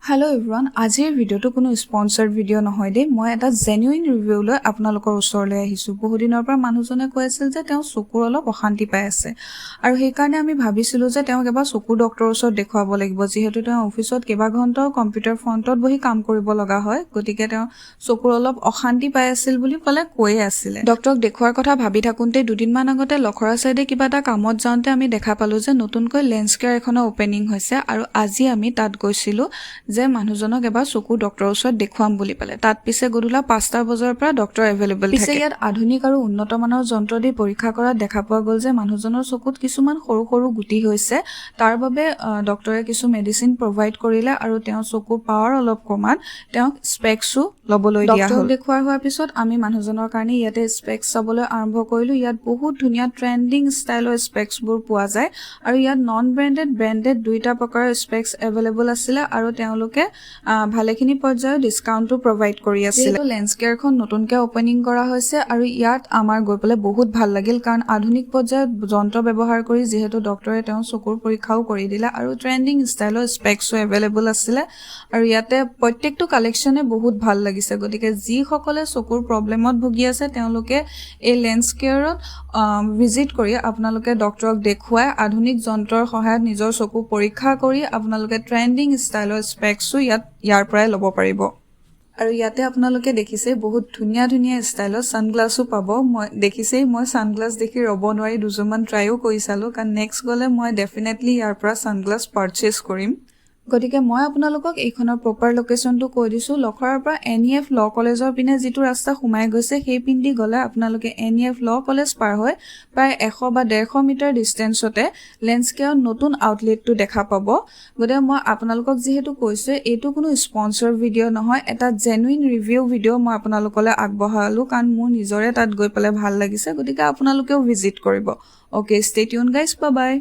Hello everyone, আজিৰ ভিডিওটো কোনো স্পন্সৰ্ড ভিডিও নহয় দে মই এটা জেনুইন ৰিভিউ লৈ আপোনালোকৰ ওচৰলৈ আহিছো বহু দিনৰ পৰা মানুহজনে কৈ আছিল যে তেওঁ চকুৰ অলপ অশান্তি পাই আছে আৰু সেই কাৰণে আমি ভাবিছিলো যে তেওঁ কেবা চকুৰ ডক্টৰৰ ওচৰত দেখুৱাব লাগিব যেহেতু তেওঁ অফিসত কেবা ঘণ্টা কম্পিউটাৰ ফ্ৰণ্টত বহি কাম কৰিব লগা হয় গতিকে তেওঁ চকুৰ অলপ অশান্তি পাই আছিল বুলি কলে কৈ আছিল ডক্টৰক দেখুৱাৰ কথা ভাবি থাকুনতে দুদিনমান আগতে লখৰা সাইডে কিবা এটা কামত যাওঁতে আমি দেখা পালো যে নতুনকৈ লেন্স কেয়াৰ এখনৰ ওপেনিং হৈছে আৰু আজি আমি তাত গৈছিলো যে মানুহজনক এবাৰ চকু ডক্টৰৰ ওচৰত দেখুৱাম বুলি পালে তাত পিছে গধুলা 5টা বজাৰ পৰা ডক্টৰ এভেইলেবল থাকে পিছে ইয়াত আধুনিক আৰু উন্নত মানৰ যন্ত্ৰ দি পৰীক্ষা কৰাত দেখা পোৱা গ'ল যে মানুহজনৰ চকুত কিছুমান সৰু সৰু গুটি হৈছে তাৰ বাবে ডক্টৰে কিছু মেডিচিন প্ৰভাইড কৰিলে আৰু তেওঁ চকুৰ পাৱাৰ অলপ কমান তেওঁ স্পেক্সও লবলৈ দিয়া হ'ল ডক্টৰ দেখুৱাৰ হোৱাৰ পিছত আমি মানুহজনৰ কাৰণে ইয়াতে স্পেক্স চাবলৈ আৰম্ভ কৰিলো ইয়াত বহুত ধুনীয়া ট্ৰেন্ডিং ষ্টাইলৰ স্পেক্সবোৰ পোৱা যায় আৰু ইয়াত নন ব্ৰেন্ডেড দুইটা প্ৰকাৰৰ স্পেক্স এভেইলেবল আছিল আৰু তেওঁলোকে ভালেখিনি পৰ্যায়ৰ ডিসকাউন্টও প্ৰভাইড কৰি আছিল লেন্স কেয়াৰখন নতুনকৈ ওপেনিং কৰা হৈছে আৰু ইয়াত আমাৰ গৈ পেলে বহুত ভাল লাগিল কাৰণ আধুনিক পৰ্যায়ৰ যন্ত্ৰ ব্যৱহাৰ কৰি যেহেতু ডক্টৰে তেওঁ চকুৰ পৰীক্ষাও কৰি দিলে আৰু ট্ৰেন্ডিং ষ্টাইলৰ স্পেক্সও এভেইলেবল আছিল আৰু ইয়াতে প্ৰত্যেকটো কালেকচনে বহুত ভাল লাগিছে গতিকে যি সকলে চকুৰ প্ৰবলেমত ভুগি আছে তেওঁলোকে এই লেন্স কেয়াৰত ভিজিট কৰি আপোনালোকে ডক্টৰক দেখুৱাই আধুনিক যন্ত্ৰৰ সহায়ত নিজৰ চকু পৰীক্ষা কৰি আপোনালোকে ট্ৰেন্ডিং ষ্টাইলৰ স্পেক্সও ইয়াৰ পৰাই ল'ব পাৰিব আৰু ইয়াতে আপোনালোকে দেখিছে বহুত ধুনীয়া ধুনীয়া ষ্টাইলৰ সানগ্লাসও পাব মই দেখিছে মই সানগ্লাস দেখি ৰব নোৱাৰি দুজনমান ট্ৰাইও কৰি চালো কাৰণ নেক্সট গলে মই ডেফিনেটলি ইয়াৰ পৰা সানগ্লাস পাৰচেজ কৰিম গতিকে মই আপোনালোকক এইখনৰ প্ৰপাৰ লোকেশনটো কৈ দিছো লখৰাৰ পৰা NEF ল কলেজৰ পিনে যেটো ৰাস্তা সোমাই গৈছে সেই পিনদি গলে আপোনালোকে NEF ল কলেজ পাৰ হয় প্ৰায় 100 বা 150 মিটাৰ ডিসটেন্সতে লেন্স কেয়াৰ নতুন আউটলেটটো দেখা পাব গতিকে মই আপোনালোকক যেহেতু কৈছো এইটো কোনো স্পন্সৰ ভিডিও নহয় এটা জেনুইন ৰিভিউ ভিডিও মই আপোনালোকলৈ আগবঢ়ালো কাৰণ মোৰ নিজৰে তাত গৈ পেলে ভাল লাগিছে গতিকে আপোনালোকেও ভিজিট কৰিব okay stay tune guys bye bye